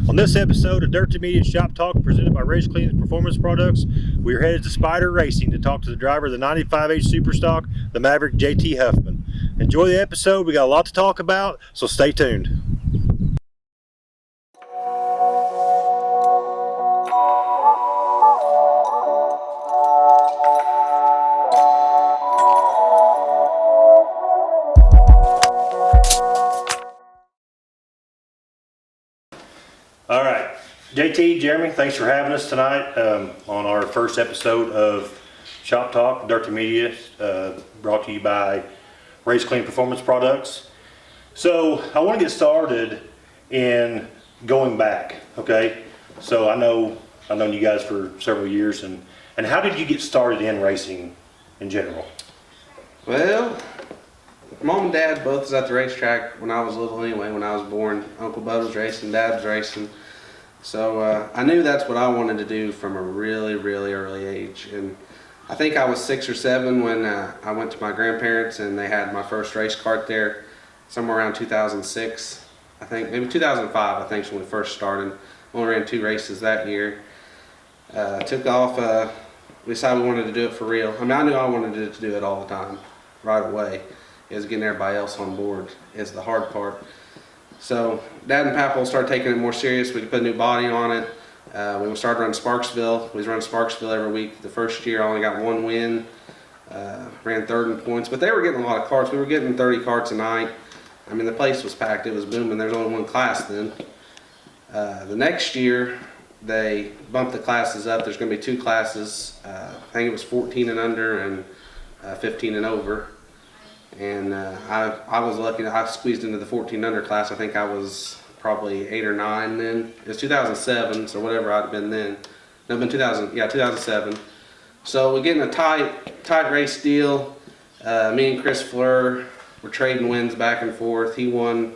On this episode of Dirt to Media Shop Talk presented by Race Clean's Performance Products, we are headed to Spider Racing to talk to the driver of the 95H Super Stock, the Maverick JT Huffman. Enjoy the episode. We got a lot to talk about, so stay tuned. All right, JT, Jeremy, thanks for having us tonight on our first episode of Shop Talk, Dirt to Media, brought to you by Race Clean Performance Products. So I want to get started in going back, okay? So I've known you guys for several years, and how did you get started in racing in general? Well, Mom and Dad both was at the racetrack when I was little anyway, when I was born. Uncle Bud was racing, Dad was racing. So I knew that's what I wanted to do from a really, really early age. And I think I was 6 or 7 when I went to my grandparents and they had my first race cart there somewhere around 2006. I think, maybe 2005, I think is when we first started. Only ran 2 races that year. Took off, we decided we wanted to do it for real. I mean, I knew I wanted to do it all the time, right away. Is getting everybody else on board is the hard part. So Dad and Papa started taking it more serious. We could put a new body on it. We started running Sparksville. We was running Sparksville every week. The first year I only got 1 win. Ran 3rd in points, but they were getting a lot of carts. We were getting 30 carts a night. I mean, the place was packed. It was booming. There's only 1 class then. The next year they bumped the classes up. There's going to be 2 classes. I think it was 14 and under and 15 and over. And I was lucky. I squeezed into the 14 under class. I think I was probably 8 or 9 then. It was 2007, so whatever I'd have been then. No, it been 2007. So we get in a tight race deal. Me and Chris Fleur were trading wins back and forth. He won,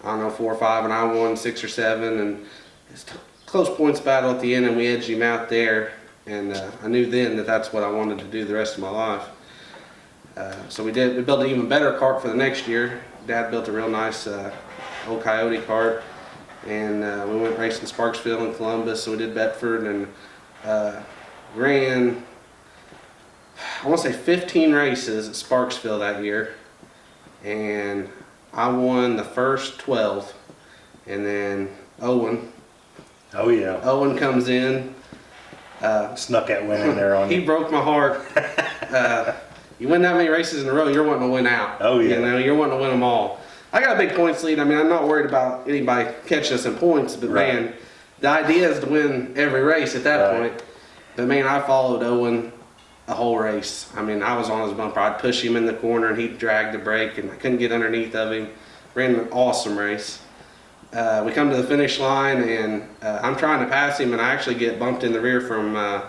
I don't know, 4 or 5, and I won 6 or 7. And it's a close points battle at the end, and we edged him out there. And I knew then that that's what I wanted to do the rest of my life. So we built an even better cart for the next year. Dad built a real nice old Coyote cart, and we went racing Sparksville and Columbus, and we did Bedford, and ran, I want to say 15 races at Sparksville that year, and I won the first 12, and then Owen comes in. Snuck that win in there on you. He broke my heart. You win that many races in a row, you're wanting to win out. Oh yeah. You know, you're wanting to win them all. I got a big points lead. I mean, I'm not worried about anybody catching us in points, but right. Man, the idea is to win every race at that point. But man, I followed Owen a whole race. I mean, I was on his bumper. I'd push him in the corner and he'd drag the brake and I couldn't get underneath of him. Ran an awesome race. We come to the finish line and I'm trying to pass him and I actually get bumped in the rear from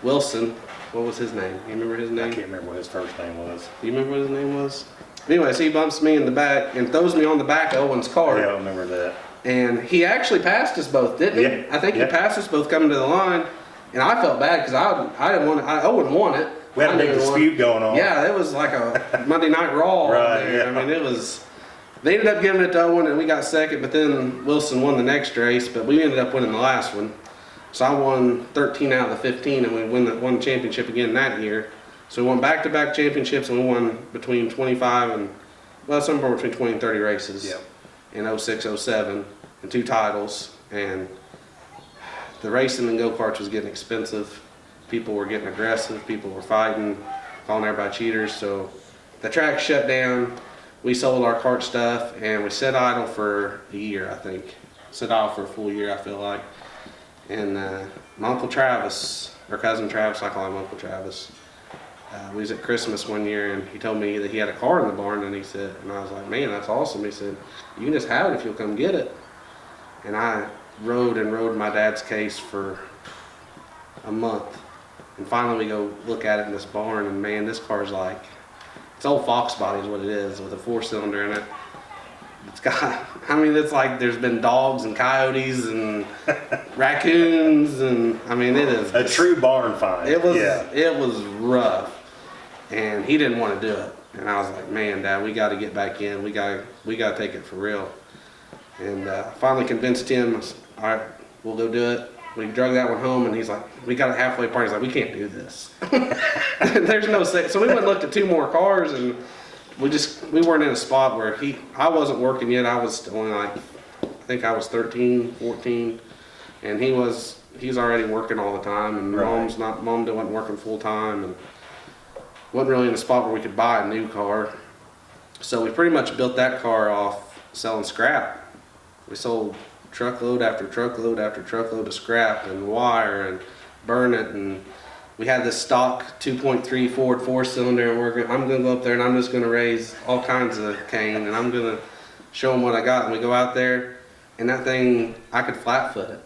Wilson. What was his name? You remember his name? I can't remember what his first name was. Do you remember what his name was? Anyways, he bumps me in the back and throws me on the back of Owen's car. Yeah, I remember that. And he actually passed us both, didn't he? Yeah. I think he passed us both coming to the line. And I felt bad because I didn't want it. Owen won it. We had a big dispute going on. Yeah, it was like a Monday Night Raw. Right, there. yeah. I mean, it was. They ended up giving it to Owen and we got second, but then Wilson won the next race, but we ended up winning the last one. So I won 13 out of the 15 and we won the championship again that year. So we won back-to-back championships and we won between 25 and, well, somewhere between 20 and 30 races in 06, 07 and 2 titles. And the racing and go-karts was getting expensive. People were getting aggressive. People were fighting, calling everybody cheaters. So the track shut down. We sold our kart stuff and we sat idle for a year, I think. Sat idle for a full year, I feel like. And my Uncle Travis, or Cousin Travis, I call him Uncle Travis, we was at Christmas one year and he told me that he had a car in the barn and I was like, man, that's awesome. He said, you can just have it if you'll come get it. And I rode my dad's case for a month. And finally we go look at it in this barn and man, this car's like, it's old Fox body is what it is with a 4-cylinder in it. It's got, I mean, it's like there's been dogs and coyotes and raccoons and, I mean, it is. A true barn find. It was rough. And he didn't want to do it. And I was like, man, Dad, we got to get back in. We got to take it for real. And finally convinced him. I all right, we'll go do it. We drug that one home, and he's like, we got a halfway point. He's like, we can't do this. There's no say. So we went and looked at 2 more cars, and we weren't in a spot where I wasn't working yet. I was only like, I think I was 13, 14, and he's already working all the time, and Right. mom wasn't working full time, and wasn't really in a spot where we could buy a new car. So we pretty much built that car off selling scrap. We sold truckload after truckload after truckload of scrap and wire and burn it, and we had this stock 2.3 Ford 4-cylinder, and I'm gonna go up there and I'm just gonna raise all kinds of cane, and I'm gonna show them what I got. And we go out there, and that thing, I could flat foot it.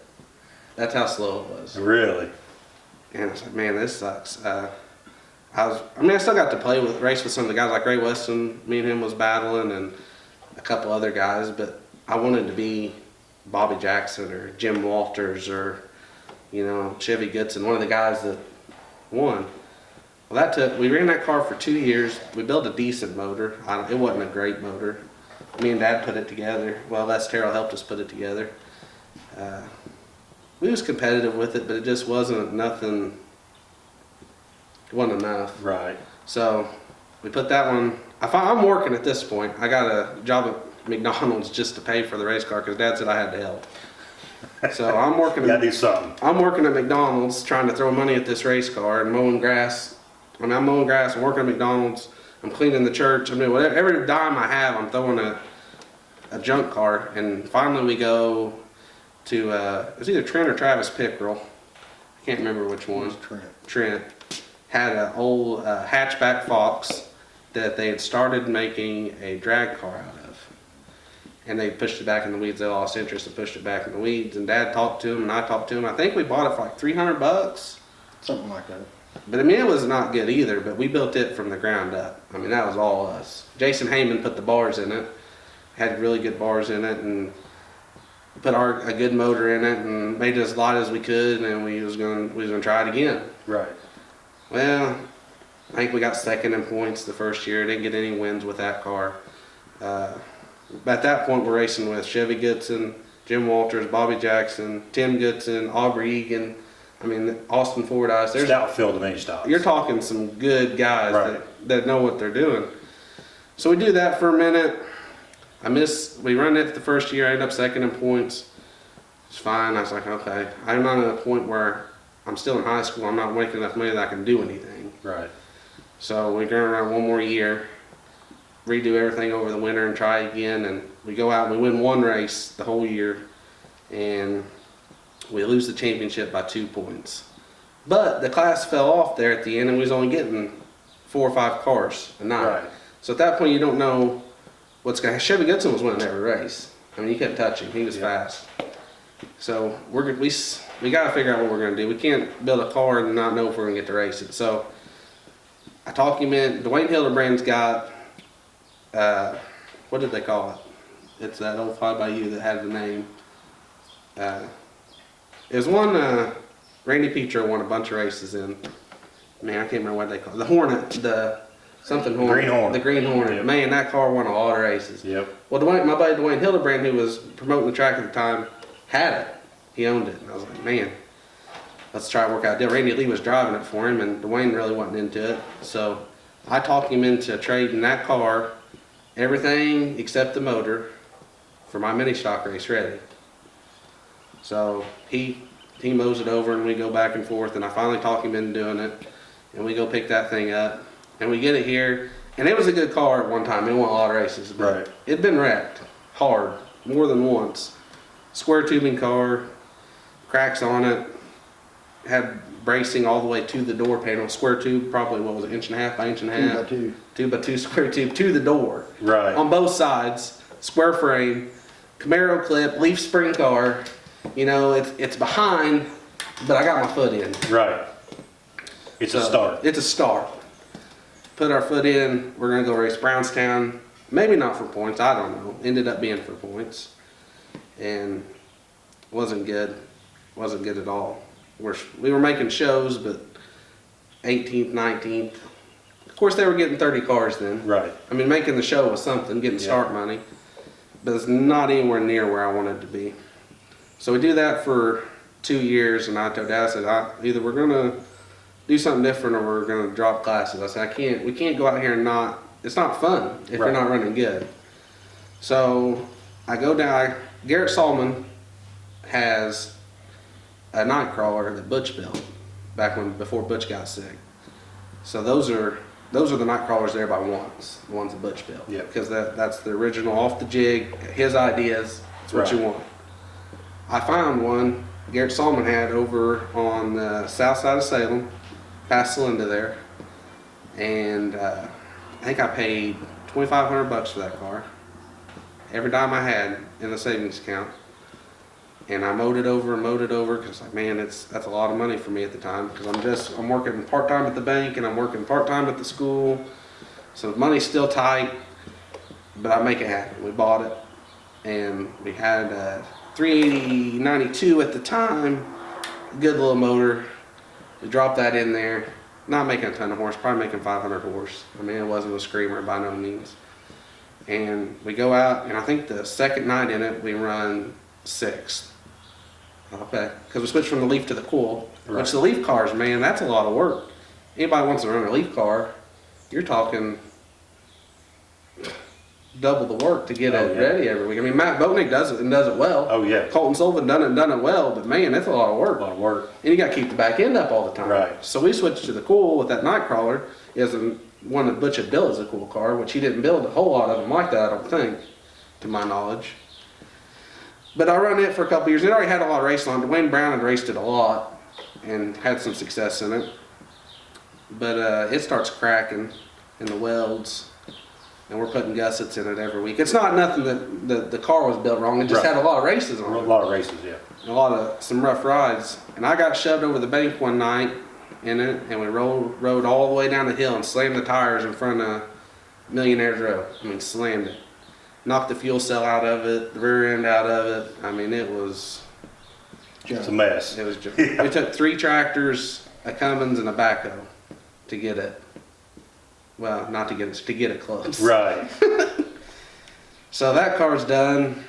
That's how slow it was. Really? And I was like, man, this sucks. I still got to race with some of the guys like Ray Weston. Me and him was battling, and a couple other guys, but I wanted to be Bobby Jackson or Jim Walters or, Chevy Goodson, one of the guys that won. Well, we ran that car for 2 years. We built a decent motor. It wasn't a great motor. Me and Dad put it together. Well, Les Terrell helped us put it together. We was competitive with it, but it just wasn't nothing. It wasn't enough. Right. So we put that one. I'm working at this point. I got a job at McDonald's just to pay for the race car because Dad said I had to help. So I'm working. You gotta do something. I'm working at McDonald's trying to throw money at this race car and mowing grass. I'm mowing grass. I'm working at McDonald's. I'm cleaning the church. I'm doing whatever. Every dime I have, I'm throwing a junk car. And finally, we go to it was either Trent or Travis Pickrell. I can't remember which one. Trent had an old hatchback Fox that they had started making a drag car out of. And they pushed it back in the weeds. They lost interest and pushed it back in the weeds. And Dad talked to him, and I talked to him. I think we bought it for like $300. Something like that. But it was not good either, but we built it from the ground up. That was all us. Jason Heyman put the bars in it, had really good bars in it, and put a good motor in it, and made it as light as we could, and we was gonna try it again. Right. Well, I think we got second in points the first year. Didn't get any wins with that car. At that point, we're racing with Chevy Goodson, Jim Walters, Bobby Jackson, Tim Goodson, Aubrey Egan. Austin Ford Ice. There's Stout field of many stocks. You're talking some good guys Right. that know what they're doing. So we do that for a minute. We run it the first year. I end up second in points. It's fine. I was like, okay. I'm not at a point where I'm still in high school. I'm not making enough money that I can do anything. Right. So we turn around one more year, redo everything over the winter and try again. And we go out and we win one race the whole year. And we lose the championship by 2 points. But the class fell off there at the end, and we was only getting 4 or 5 cars a night. Right. So at that point, you don't know what's going to happen. Chevy Goodson was winning every race. You couldn't touch him. He was fast. So we got to figure out what we're going to do. We can't build a car and not know if we're going to get to race it. So I talked him in. Dwayne Hildebrand's got, what did they call it? It's that old 5xU that had the name. It was one Randy Petro won a bunch of races in. Man, I can't remember what they call it. The Hornet, something Hornet. Green Hornet. The Green Hornet. Yep. Man, that car won a lot of races. Yep. Well, my buddy Dwayne Hildebrand, who was promoting the track at the time, had it. He owned it. And I was like, man, let's try to work out a deal. Randy Lee was driving it for him, and Dwayne really wasn't into it. So I talked him into trading that car, everything except the motor, for my mini stock race ready. So he mows it over, and we go back and forth, and I finally talk him into doing it, and we go pick that thing up, and we get it here, and it was a good car at one time. It won a lot of races, but Right. it'd been wrecked hard more than once. Square tubing car, cracks on it, had bracing all the way to the door panel. Square tube, probably what was it, 1.5 by 1.5? 2x2. 2x2 square tube to the door. Right. On both sides, square frame, Camaro clip, leaf spring car. It's behind, but I got my foot in. Right. It's a So, start. It's a start. Put our foot in. We're gonna go race Brownstown. Maybe not for points. I don't know. Ended up being for points, and wasn't good. Wasn't good at all. We were making shows, but 18th, 19th. Of course, they were getting 30 cars then. Right. Making the show was something, getting start money, but it's not anywhere near where I wanted to be. So we do that for 2 years, and I told Dad, I said, either we're gonna do something different or we're gonna drop classes. I said, we can't go out here and it's not fun if you're not running good. So I go down, Garrett Solomon has a night crawler that Butch built before Butch got sick. So those are the night crawlers that everybody wants, the ones that Butch built. Yeah. Because that's the original off the jig, his ideas, that's what you want. I found one Garrett Solomon had over on the south side of Salem, past Celinda there. And I think I paid $2,500 for that car. Every dime I had in the savings account. And I mowed it over because like, man, that's a lot of money for me at the time, because I'm working part-time at the bank and I'm working part-time at the school. So the money's still tight, but I make it happen. We bought it, and we had 380/92 at the time, good little motor. We dropped that in there, not making a ton of horse, probably making 500 horse. I mean, it wasn't a screamer by no means. And we go out, and I think the second night in it, we run 6th. Okay, because we switched from the Leaf to the Cool, which the Leaf cars, man, that's a lot of work. Anybody wants to run a Leaf car, you're talking double the work to get it ready every week. I mean, Matt Boatnick does it and does it well. Oh yeah. Colton Sullivan done it well, but man, that's a lot of work. A lot of work. And you got to keep the back end up all the time. Right. So we switched to the Cool with that night crawler. Is one that Butch had built as a Cool car, which he didn't build a whole lot of them like that, I don't think, to my knowledge. But I run it for a couple years. It already had a lot of racing on it. Dwayne Brown had raced it a lot and had some success in it. But it starts cracking in the welds, and we're putting gussets in it every week. It's not nothing that the car was built wrong. It just had a lot of races on it. A lot of races, yeah. Some rough rides. And I got shoved over the bank one night in it, and we rode all the way down the hill and slammed the tires in front of Millionaire's Row. I mean, slammed it. Knocked the fuel cell out of it, the rear end out of it. I mean, it was... It's a mess. It was just... We took 3 tractors, a Cummins, and a backhoe to get it. Well, not to get it, to get it close. Right. So that car's done.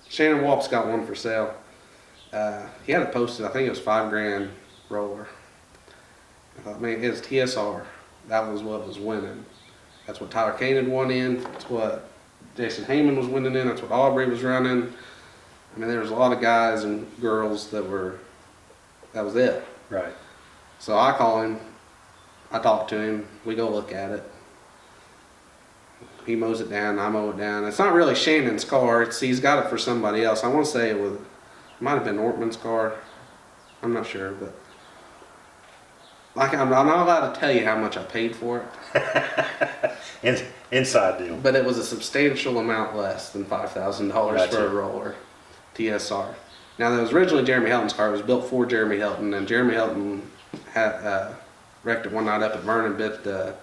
Shannon Walp's got one for sale. He had it posted, I think it was $5,000 roller. I thought, man, it's TSR. That was what was winning. That's what Tyler Kane had won in. That's what Jason Heyman was winning in. That's what Aubrey was running. I mean, there was a lot of guys and girls that was it. Right. So I call him. I talk to him. We go look at it. He mows it down. I mow it down. It's not really Shannon's car. He's got it for somebody else. I want to say it might have been Ortman's car. I'm not sure, but I'm not allowed to tell you how much I paid for it. Inside deal. But it was a substantial amount less than $5,000 for a roller TSR. Now that was originally Jeremy Helton's car. It was built for Jeremy Helton, and Jeremy Helton had wrecked it one night up at Vernon, bit the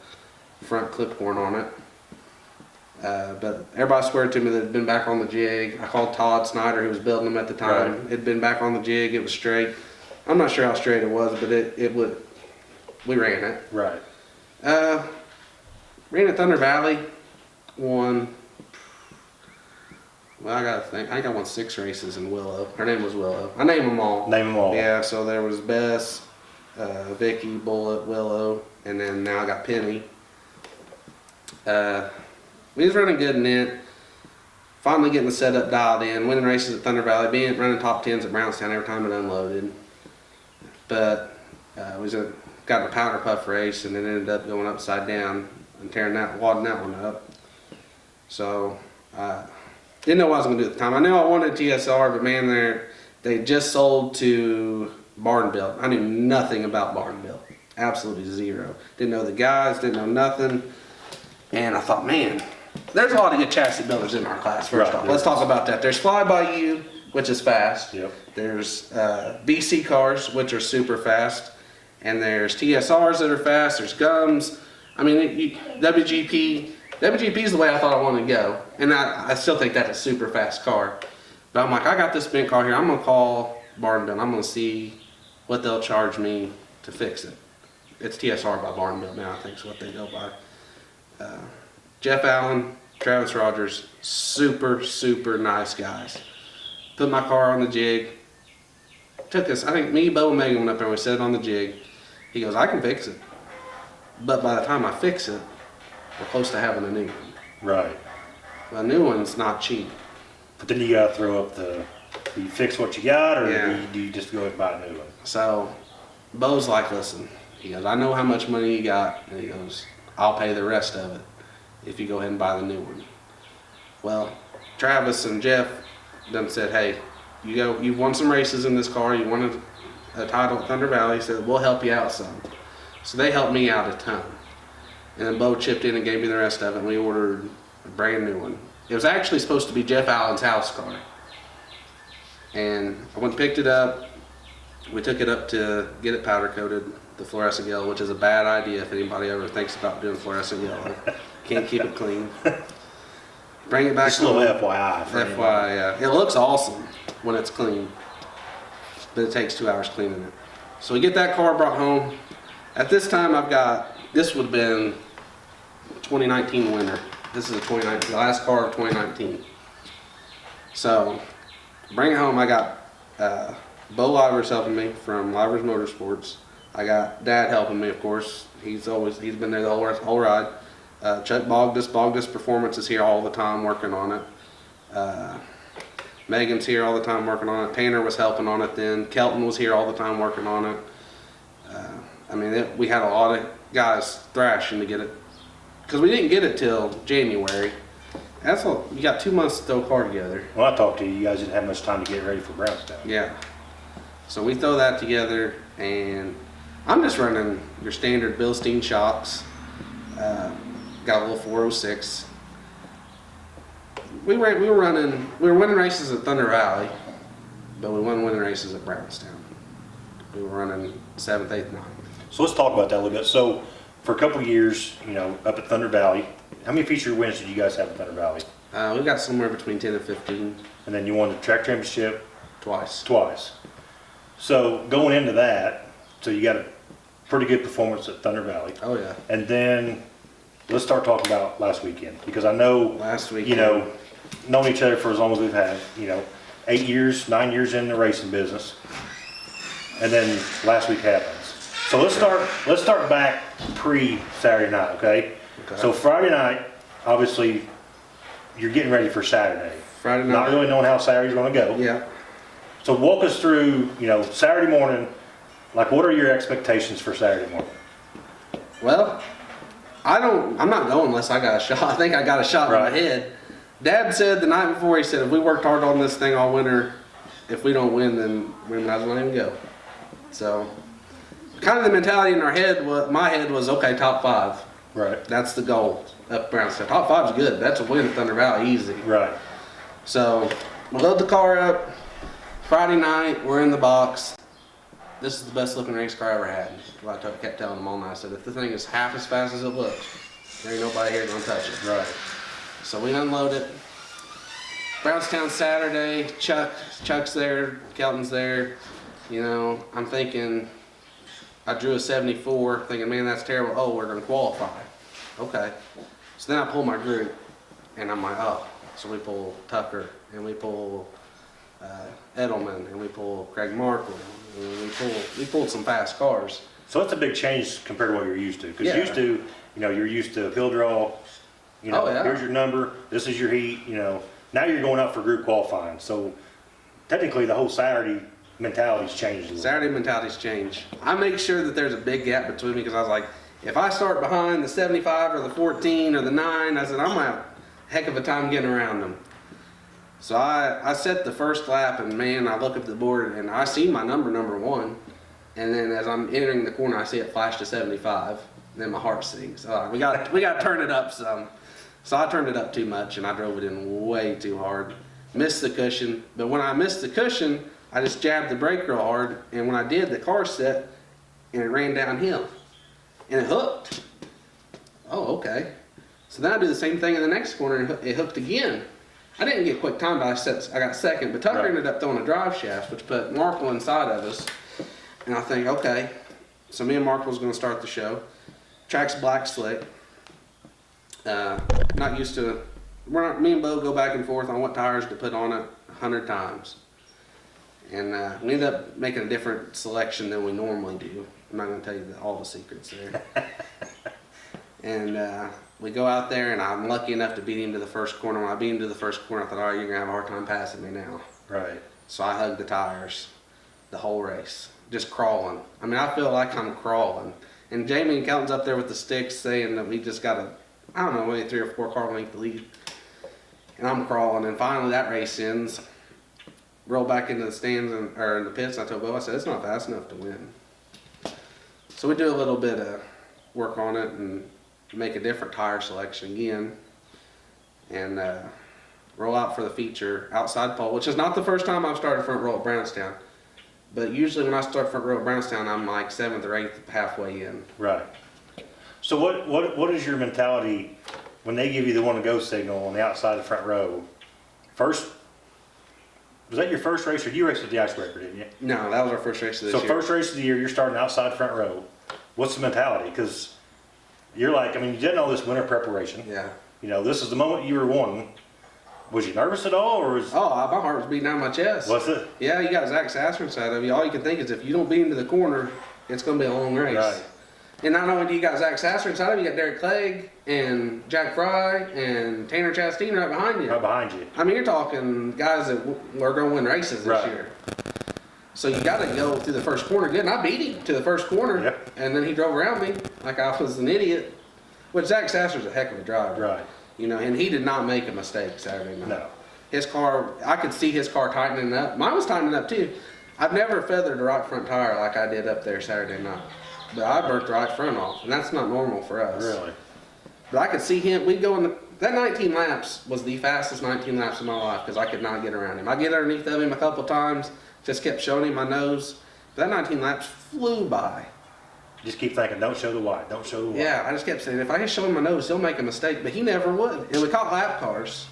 front clip horn on it. But everybody swear to me that it had been back on the jig. I called Todd Snyder, who was building them at the time. It had been back on the jig. It was straight. I'm not sure how straight it was, but we ran it. Right. Ran at Thunder Valley. Won. Well, I gotta think. I think I won 6 races in Willow. Her name was Willow. I named them all. Name them all. Yeah. So there was Bess, Vicky, Bullet, Willow, and then now I got Penny. We was running good in it. Finally getting the setup dialed in. Winning races at Thunder Valley. Running top 10s at Brownstown every time it unloaded. But we got in a powder puff race and it ended up going upside down and wadding that one up. So didn't know what I was going to do at the time. I knew I wanted TSR, but man, they just sold to Barn Built. I knew nothing about Barn Built. Absolutely zero. Didn't know the guys, didn't know nothing. And I thought, man, there's a lot of good chassis builders in our class, first off. Let's talk about that. There's Fly By You, which is fast. Yep. There's BC cars, which are super fast. And there's TSRs that are fast. There's Gums. I mean, WGP is the way I thought I wanted to go. And I still think that's a super fast car. But I'm like, I got this spin car here. I'm going to call Barnbill. I'm going to see what they'll charge me to fix it. It's TSR by Barnbill now, I think is what they go by. Jeff Allen, Travis Rogers, super, super nice guys. put my car on the jig. Took us, I think me, Bo, and Megan went up there, we set it on the jig. He goes, I can fix it. But by the time I fix it, we're close to having a new one. Right. A new one's not cheap. But then you gotta throw up do you fix what you got, or Yeah. do you just go ahead and buy a new one? So Bo's like, listen, he goes, I know how much money you got. And he goes, I'll pay the rest of it if you go ahead and buy the new one. Well, Travis and Jeff done said, hey, you've won some races in this car, you won a title at Thunder Valley. He said, we'll help you out some. So they helped me out a ton. And then Bo chipped in and gave me the rest of it, and we ordered a brand new one. It was actually supposed to be Jeff Allen's house car. And I went and picked it up. We took it up to get it powder coated, the fluorescent yellow, which is a bad idea if anybody ever thinks about doing fluorescent yellow. Can't keep it clean. Bring it back. Just a little FYI. For anybody. FYI, yeah. It looks awesome when it's clean, but it takes 2 hours cleaning it. So we get that car brought home. At this time, this would have been 2019 winter. This is the last car of 2019. So, bring it home. I got Bo Livers helping me from Livers Motorsports. I got Dad helping me, of course. He's been there the whole ride. Chuck Bogdus Performance is here all the time working on it. Megan's here all the time working on it. Tanner was helping on it then. Kelton was here all the time working on it. We had a lot of guys thrashing to get it, because we didn't get it till January. That's all. You got 2 months to throw a car together. When I talked to you guys didn't have much time to get ready for Brownstown. Yeah. So we throw that together, and I'm just running your standard Bilstein shocks. Got a little 406. We were winning races at Thunder Valley, but we weren't winning races at Brownstown. We were running 7th, 8th, 9th. So let's talk about that a little bit. So for a couple of years, up at Thunder Valley, how many feature wins did you guys have at Thunder Valley? We got somewhere between 10 and 15. And then you won the track championship Twice. So going into that, so you got a pretty good performance at Thunder Valley. Oh yeah. And then let's start talking about last weekend, because I know Last weekend. Known each other for as long as we've had, 8 years, 9 years in the racing business, and then last week happens. So let's start back pre-Saturday night, okay? So Friday night, obviously, you're getting ready for Saturday. Friday night. Not really knowing how Saturday's going to go. Yeah. So walk us through, Saturday morning. Like, what are your expectations for Saturday morning? Well, I'm not going unless I got a shot. I think I got a shot in my head. Dad said the night before, he said, if we worked hard on this thing all winter, if we don't win, then we might as well even go. So, kind of the mentality in my head was, okay, top 5. Right. That's the goal up Brownstown. Top 5 is good. That's a win at Thunder Valley, easy. Right. So, we load the car up. Friday night, we're in the box. This is the best looking race car I ever had. I kept telling them all night. I said, if the thing is half as fast as it looks, there ain't nobody here gonna touch it. Right. So we unload it. Brownstown Saturday, Chuck's there, Kelton's there. I'm thinking, I drew a 74, thinking, man, that's terrible. Oh, we're gonna qualify. Okay. So then I pull my group, and I'm like, oh. So we pull Tucker, and we pull Edelman, and we pull Craig Markle, and we pulled some fast cars. So that's a big change compared to what you're used to. Because Yeah. used to, you're used to hill draw. Oh, yeah. Here's your number. This is your heat. Now you're going out for group qualifying. So technically, the whole Saturday mentality's changed a little. Saturday mentality's changed. I make sure that there's a big gap between me, because I was like, if I start behind the 75 or the 14 or the 9, I said, I'm going to have a heck of a time getting around them. So I set the first lap, and man, I look up the board and I see my number 1. And then as I'm entering the corner, I see it flash to 75. And then my heart sinks. We got to turn it up some. So I turned it up too much, and I drove it in way too hard. Missed the cushion. But when I missed the cushion, I just jabbed the brake real hard. And when I did, the car set, and it ran downhill. And it hooked. Oh, okay. So then I do the same thing in the next corner, and it hooked again. I didn't get quick time, but I got second. But Tucker ended up throwing a drive shaft, which put Markle inside of us. And I think, okay, so me and Markle was going to start the show. Track's black slick. Not used to. Me and Bo go back and forth on what tires to put on it 100 times. And we ended up making a different selection than we normally do. I'm not going to tell you all the secrets there. And we go out there, and I'm lucky enough to beat him to the first corner. When I beat him to the first corner, I thought, all right, you're going to have a hard time passing me now. Right. So I hugged the tires the whole race, just crawling. I mean, I feel like I'm crawling. And Jamie and Kelton's up there with the sticks saying that we just got a, I don't know, maybe 3 or 4 car length lead. And I'm crawling, and finally that race ends. Roll back into the stands or in the pits. And I told Bo, I said, it's not fast enough to win. So we do a little bit of work on it and make a different tire selection again, and roll out for the feature outside pole, which is not the first time I've started front row at Brownstown. But usually when I start front row at Brownstown, I'm like 7th or 8th halfway in. Right. So what is your mentality when they give you the one to go signal on the outside of the front row? First, was that your first race, or you raced with the icebreaker, didn't you? No, that was our first race of this year. So first race of the year, you're starting outside front row. What's the mentality? Because you're like, I mean, you did all this winter preparation. Yeah. You know, this is the moment you were wanting. Was you nervous at all, or was? Oh, my heart was beating down my chest. Was it? Yeah, you got Zach Sasser inside of you. All you can think is if you don't beat him to the corner, it's going to be a long race. Right. And not only do you got Zach Sasser inside of you, you got Derek Clegg and Jack Fry and Tanner Chastain right behind you. Right behind you. I mean, you're talking guys that are going to win races this Right. year. So you got to go through the first corner good. And I beat him to the first corner. Yep. And then he drove around me like I was an idiot. Which Zach Sasser's a heck of a driver. Right. You know, and he did not make a mistake Saturday night. No. His car, I could see his car tightening up. Mine was tightening up too. I've never feathered a right front tire like I did up there Saturday night. But I burnt the right front off, and that's not normal for us. Really. But I could see him, we'd go in that 19 laps was the fastest 19 laps of my life because I could not get around him. I get underneath of him a couple times, just kept showing him my nose. But that 19 laps flew by. Just keep thinking, don't show the white, don't show the white. Yeah, I just kept saying, if I just show him my nose, he'll make a mistake, but he never would. And we caught lap cars,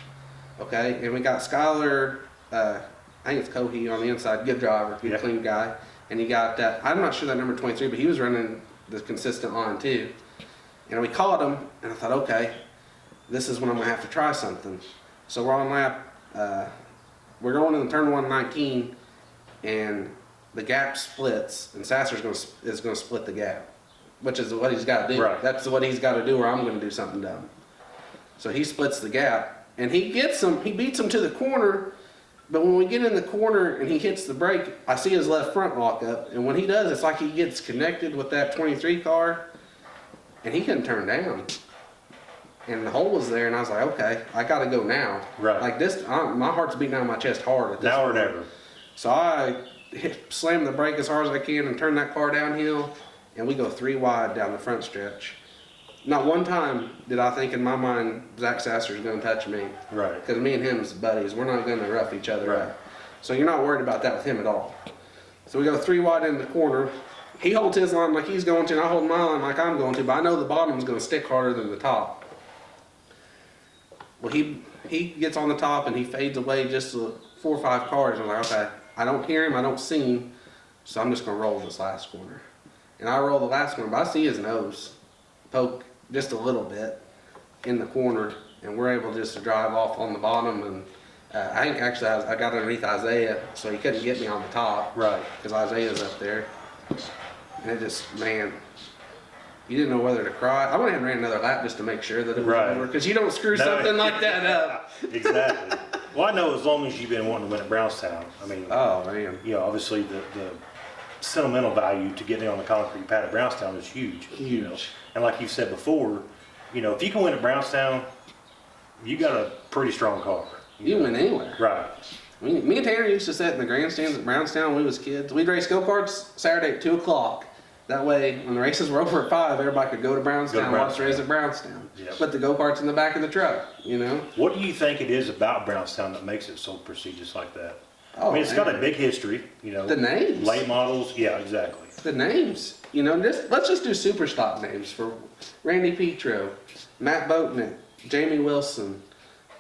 okay? And we got Skyler, I think it's Cohee on the inside, good driver, good clean guy. And he got that, I'm not sure that number 23, but he was running the consistent line too. And we caught him, and I thought, okay, this is when I'm gonna have to try something. So we're on lap, we're going in the turn 119, and the gap splits, and Sasser's is gonna split the gap, which is what he's got to do. Right. That's what he's got to do, or I'm gonna do something dumb. So he splits the gap, and he gets him. He beats him to the corner. But when we get in the corner and he hits the brake, I see his left front lock up, and when he does, it's like he gets connected with that 23 car, and he couldn't turn down. And the hole was there, and I was like, okay, I got to go now. Right. Like this, my heart's beating out of my chest hard at this Now or point. never. So I slam the brake as hard as I can and turn that car downhill, and we go 3 wide down the front stretch. Not one time did I think in my mind Zach Sasser's going to touch me. Right. Because me and him is buddies. We're not going to rough each other Right. up. So you're not worried about that with him at all. So we go 3 wide in the corner. He holds his line like he's going to, and I hold my line like I'm going to, but I know the bottom's going to stick harder than the top. Well, he gets on the top and he fades away just 4 or 5 cars. I'm like, okay, I don't hear him, I don't see him, so I'm just going to roll this last corner. And I roll the last corner, but I see his nose poke just a little bit in the corner, and we're able just to drive off on the bottom. And I think actually I got underneath Isaiah, so he couldn't get me on the top. Right. Because Isaiah's up there. And it just, man, you didn't know whether to cry. I went ahead and ran another lap just to make sure that it was Right. over. Because you don't screw No. something like that up. Exactly. Well, I know as long as you've been wanting to win at Brownstown, I mean, Oh, man. you know, obviously the sentimental value to getting on the concrete pad at Brownstown is huge. You know? Huge. And like you said before, you know, if you can win at Brownstown, you got a pretty strong car. You know? win anywhere. Right. Me and Tanner used to sit in the grandstands at Brownstown when we was kids. We'd race go-karts Saturday at 2 o'clock. That way, when the races were over at 5, everybody could go to Brownstown, watch the race at Brownstown. Yep. Put the go-karts in the back of the truck, you know? What do you think it is about Brownstown that makes it so prestigious like that? Oh, I mean, it's got a man. big history, you know. The names. Late models, yeah, exactly. The names. You know, let's just do super stock names for Randy Petro, Matt Boatnick, Jamie Wilson,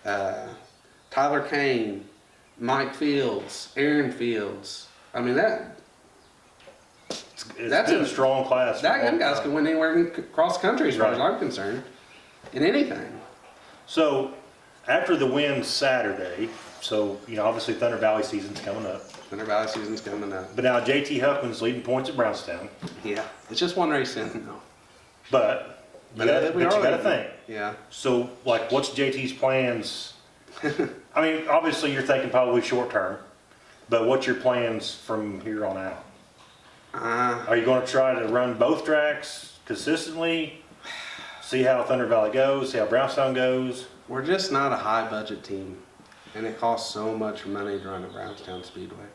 Tyler Kane, Mike Fields, Aaron Fields. I mean, That's been a strong class. them guys can win anywhere in cross country as far as Right. I'm concerned. In anything. So, after the win Saturday, so, obviously Thunder Valley season's coming up. Thunder Valley season's coming up. But now JT Huffman's leading points at Brownstown. Yeah, it's just one race in. No. But you gotta think. Yeah. So, what's JT's plans? I mean, obviously you're thinking probably short term, but what's your plans from here on out? Are you going to try to run both tracks consistently? See how Thunder Valley goes, see how Brownstown goes? We're just not a high budget team, and it costs so much money to run at Brownstown Speedway.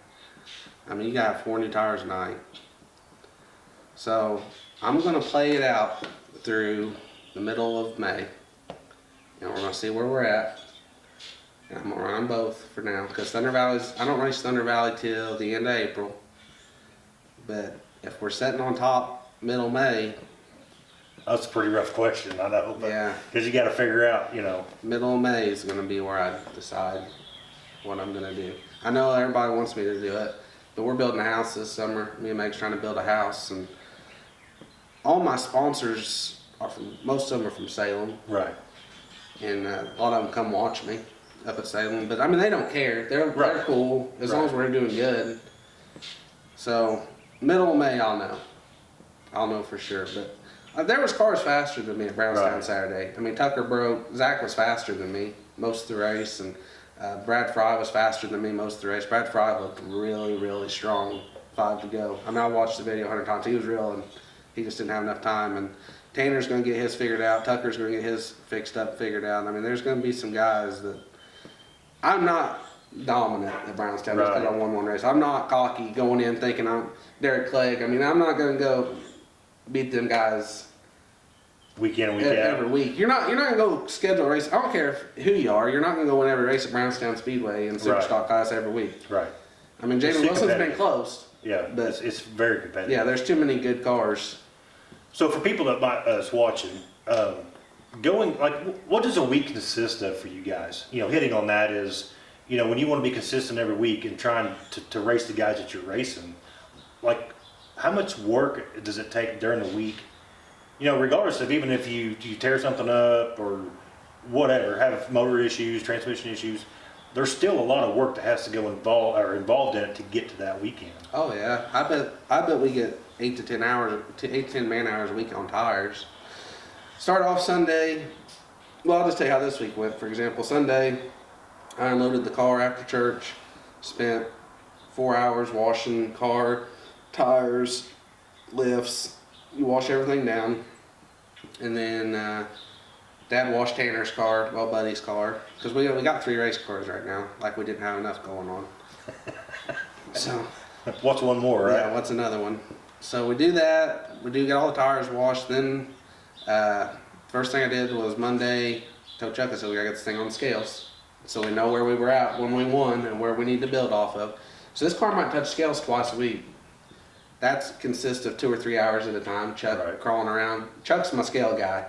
I mean, you got 4 new tires a night. So I'm going to play it out through the middle of May, and we're going to see where we're at. And I'm going to run both for now, because I don't race Thunder Valley till the end of April. But if we're sitting on top middle May, That's a pretty rough question, I know, but Yeah. because you got to figure out, middle of May is going to be where I decide what I'm going to do. I know everybody wants me to do it, but we're building a house this summer. Me and Meg's trying to build a house, and all my sponsors most of them are from Salem, right? and a lot of them come watch me up at Salem. But I mean, they don't care. They're Right. cool as long as we're doing good. So middle of May, I'll know for sure. But there was cars faster than me at Brownstown Right. Saturday. I mean, Tucker broke. Zach was faster than me most of the race, and Brad Fry was faster than me most of the race. Brad Fry looked really, really strong. 5 to go. I mean, I watched the video 100 times. He was real, and he just didn't have enough time. And Tanner's going to get his figured out. Tucker's going to get his fixed up, figured out. I mean, there's going to be some guys that I'm not dominant at Brownstown just because I won one race. I'm not cocky going in thinking I'm Derek Clegg. I mean, I'm not going to go beat them guys Week in, week every out. week. You're not going to go schedule a race. I don't care who you are. You're not going to go win every race at Brownstown Speedway in Super Right. Stock class every week. Right. I mean, It's Jaden too Wilson's been competitive. close. Yeah, But- it's very competitive. Yeah, there's too many good cars. So for people that might us watching, what does a week consist of for you guys? Hitting on that is, when you want to be consistent every week and trying to race the guys that you're racing, how much work does it take during the week? Regardless of even if you tear something up or whatever, have motor issues, transmission issues, there's still a lot of work that has to go involved in it to get to that weekend. Oh yeah, I bet we get 8 to 10 hours, 8 to 10 man hours a week on tires. Start off Sunday. Well, I'll just tell you how this week went. For example, Sunday, I unloaded the car after church. Spent 4 hours washing car, tires, lifts. You wash everything down, and then Dad washed Tanner's car, well, Buddy's car, because we got 3 race cars right now. Like we didn't have enough going on. So. What's one more, right? Yeah, what's another one? So we do that. We do get all the tires washed. Then first thing I did was Monday, told Chuck, I said, we gotta get this thing on the scales, so we know where we were at when we won and where we need to build off of. So this car might touch scales twice a week. That consists of 2 or 3 hours at a time. Chuck Right. crawling around. Chuck's my scale guy.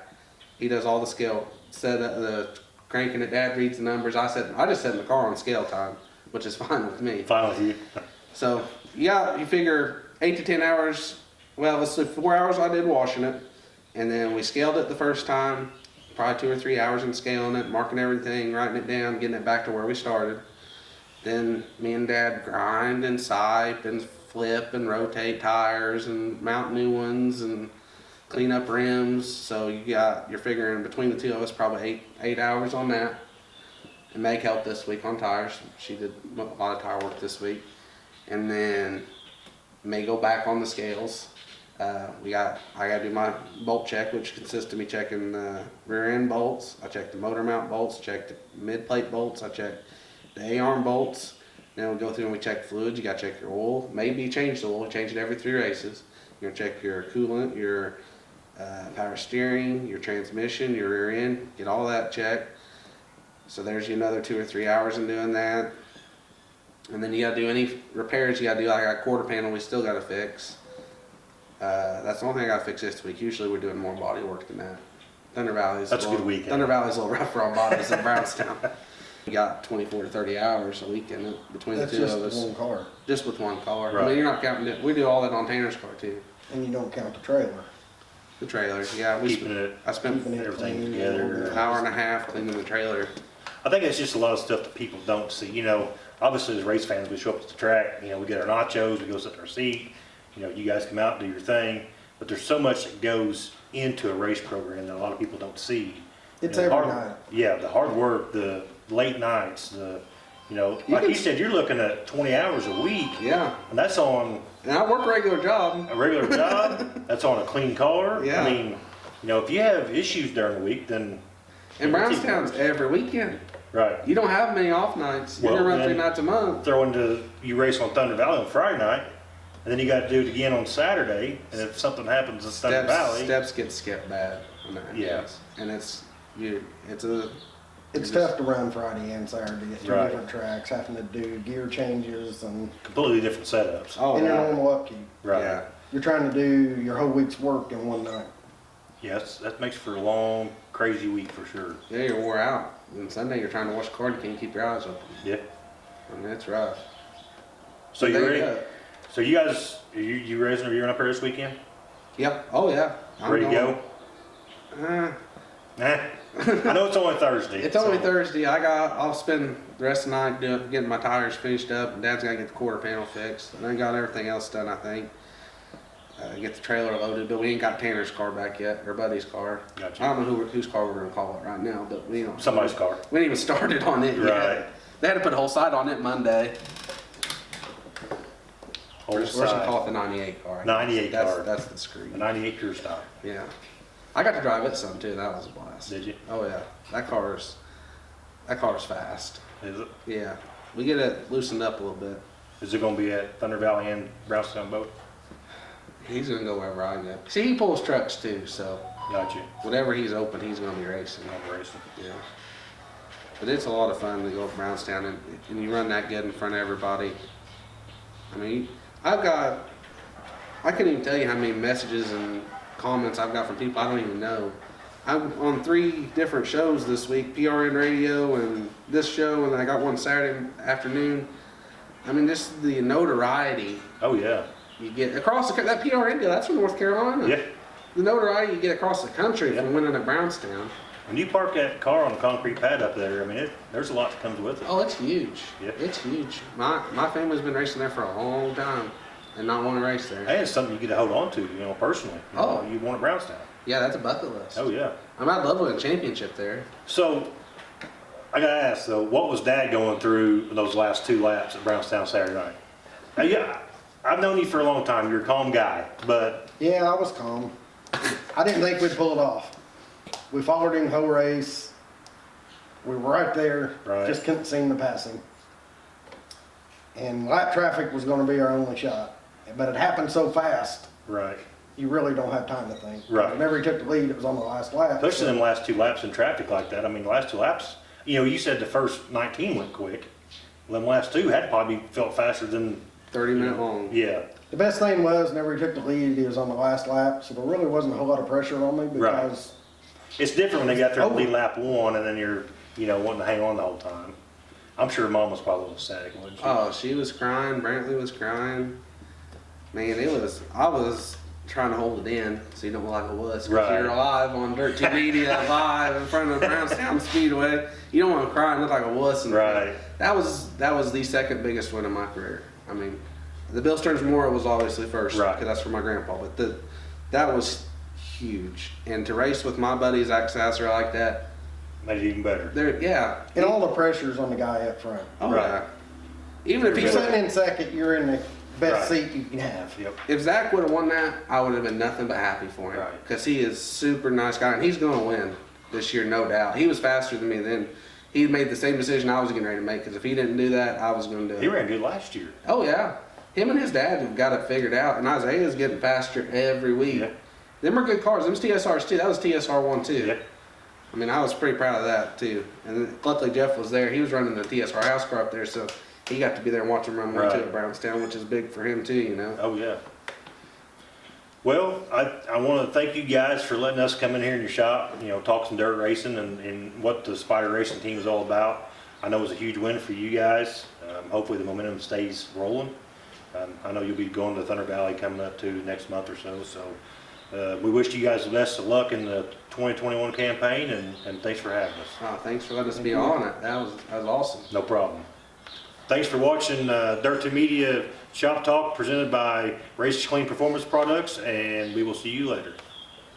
He does all the scale. The cranking it. Dad reads the numbers. I just set the car on scale time, which is fine with me. Fine with you. So yeah, you figure 8 to 10 hours. Well, let's say 4 hours I did washing it, and then we scaled it the first time. Probably 2 or 3 hours in scaling it, marking everything, writing it down, getting it back to where we started. Then me and Dad grind and sipe and flip and rotate tires and mount new ones and clean up rims. So you're figuring between the two of us probably 8 hours on that. And Meg helped this week on tires. She did a lot of tire work this week. And then may go back on the scales. I gotta do my bolt check, which consists of me checking the rear end bolts. I check the motor mount bolts, check the mid plate bolts, I check the A-arm bolts. Then we go through and we check fluids. You gotta check your oil. Maybe change the oil, change it every 3 races. You're gonna check your coolant, your power steering, your transmission, your rear end, get all that checked. So there's another 2 or 3 hours in doing that. And then you gotta do any repairs you gotta do. Like a quarter panel we still gotta fix. That's the only thing I gotta fix this week. Usually we're doing more body work than that. Thunder Valley's That's a good weekend. Thunder Valley's a little rougher on bodies than Brownstown. We got 24 to 30 hours a week in it between That's the two just of us. one car, Just with one car. I Right. mean, you're not counting it. We do all that on Tanner's car too. and you don't count the trailer. The trailer, yeah. Keeping it, I spent Keeping it everything clean, together. an hour and a half cleaning the trailer. I think it's just a lot of stuff that people don't see. You know, obviously as race fans, we show up at the track, you know, we get our nachos, we go sit in our seat, you know, you guys come out and do your thing. But there's so much that goes into a race program that a lot of people don't see. It's You know, every hard- night. Yeah, the hard work, the late nights, you know, like can- you said, you're looking at 20 hours a week. Yeah. And that's on And I work a regular job. a regular job, that's on a clean car. Yeah. I mean, you know, if you have issues during the week, then. And Brownstown's every weekend. Right. You don't have many off nights. You're Well, gonna run then- 3 nights a month. You race on Thunder Valley on Friday night, and then you got to do it again on Saturday, and if something happens in Thunder Valley. Steps get skipped bad on that. Yeah. And it's It's tough to run Friday and Saturday at two Right. different tracks, having to do gear changes and Completely different setups. Oh, in your yeah. normal upkeep. Right. Yeah. You're trying to do your whole week's work in one night. Yes, that makes for a long, crazy week for sure. Yeah, you're wore out. And Sunday you're trying to wash the car and you can't keep your eyes open. Yeah. I mean, it's rough. So But you there ready? go. So you guys, you racing or you're up here this weekend? Yep. Oh yeah. I'm Ready to going. go? Nah. I know it's only Thursday. It's only so- Thursday. I'll spend the rest of the night getting my tires finished up, and Dad's gotta get the quarter panel fixed. And I got everything else done, I think. Get the trailer loaded, but we ain't got Tanner's car back yet, or Buddy's car. Gotcha. I don't know whose car we're gonna call it right now, but we don't. Somebody's car. We ain't even started on it Right. yet. They had to put a whole side on it Monday. Whole We're just gonna side. call it the 98 car. 98 that's, car. That's the screw. A 98 pure stock. Yeah. I got to drive it some too. That was a blast. Did you? Oh yeah. That car's fast. Is it? Yeah. We get it loosened up a little bit. Is it going to be at Thunder Valley and Brownstown both? He's gonna go wherever I go. See, he pulls trucks too, so Gotcha. whatever he's open, he's gonna be racing. I'm racing. Yeah. But it's a lot of fun to go up Brownstown and you run that good in front of everybody. I mean, I couldn't even tell you how many messages and comments I've got from people I don't even know. I'm on 3 different shows this week, PRN radio and this show, and I got one Saturday afternoon. I mean, just the notoriety Oh yeah. you get across that PRN deal, that's from North Carolina. Yeah. The notoriety you get across the country Yeah. from winning at Brownstown. When you park that car on a concrete pad up there, I mean, there's a lot that comes with it. Oh, it's huge. Yeah. It's huge. My family's been racing there for a long time and not want to race there. And it's something you get to hold on to, you know, personally. You Oh. know, you want a Brownstown. Yeah, that's a bucket list. Oh yeah. I'd love to win a championship there. So, I gotta ask though, what was Dad going through those last 2 laps at Brownstown Saturday night? Yeah, I've known you for a long time. You're a calm guy, but Yeah, I was calm. I didn't think we'd pull it off. We followed him the whole race. We were right there, Right. just couldn't seem to pass him. And lap traffic was gonna be our only shot. But it happened so fast, right, you really don't have time to think. Right. Whenever he took the lead, it was on the last lap. especially them last 2 laps in traffic like that. I mean, the last 2 laps, you know, you said the first 19 went quick. Well, them last 2 had probably felt faster than, 30-minute long. yeah, The best thing was, whenever he took the lead, he was on the last lap, so there really wasn't a whole lot of pressure on me Right. because it's different when they got there Oh. to lead lap 1 and then you're, you know, wanting to hang on the whole time. I'm sure Mom was probably a little ecstatic, wasn't she? Oh, she was crying. Brantley was crying. Man, I was trying to hold it in so you don't look like a wuss. 'Cause Right. You're live on Dirt 2 Media, live in front of Brownstown Speedway. You don't want to cry and look like a wuss. Right. That was the second biggest win of my career. I mean, the Bill Stearns Memorial was obviously first. Right. Because that's for my grandpa. But that was huge. And to race with my buddy Zach Sasser like that, Made it even better. yeah. and all the pressure's on the guy up front. Oh, Right. yeah. Even if If he you're would, sitting in second, you're in the best Right. seat you can have. Yep. if Zach would have won that, I would have been nothing but happy for him. Right. Because he is super nice guy, and he's going to win this year, no doubt. He was faster than me then. He made the same decision I was getting ready to make. Because if he didn't do that, I was going to do it. He ran good last year. Oh yeah, him and his dad have got it figured out, and Isaiah's getting faster every week. Yeah. Them are good cars. Them's TSRs too. That was TSR 1 too. Yeah. I mean, I was pretty proud of that too. And luckily Jeff was there. He was running the TSR house car up there, so he got to be there and watch him run 1 2 Right. at Brownstown, which is big for him too. You know. Oh, yeah. Well, I want to thank you guys for letting us come in here in your shop, you know, talk some dirt racing and what the Spider Racing team is all about. I know it was a huge win for you guys. Hopefully the momentum stays rolling. I know you'll be going to Thunder Valley coming up to next month or so. So We wish you guys the best of luck in the 2021 campaign, and thanks for having us. Thanks for letting us be on it. That was awesome. No problem. Thanks for watching Dirt to Media Shop Talk presented by Race Clean Performance Products, and we will see you later.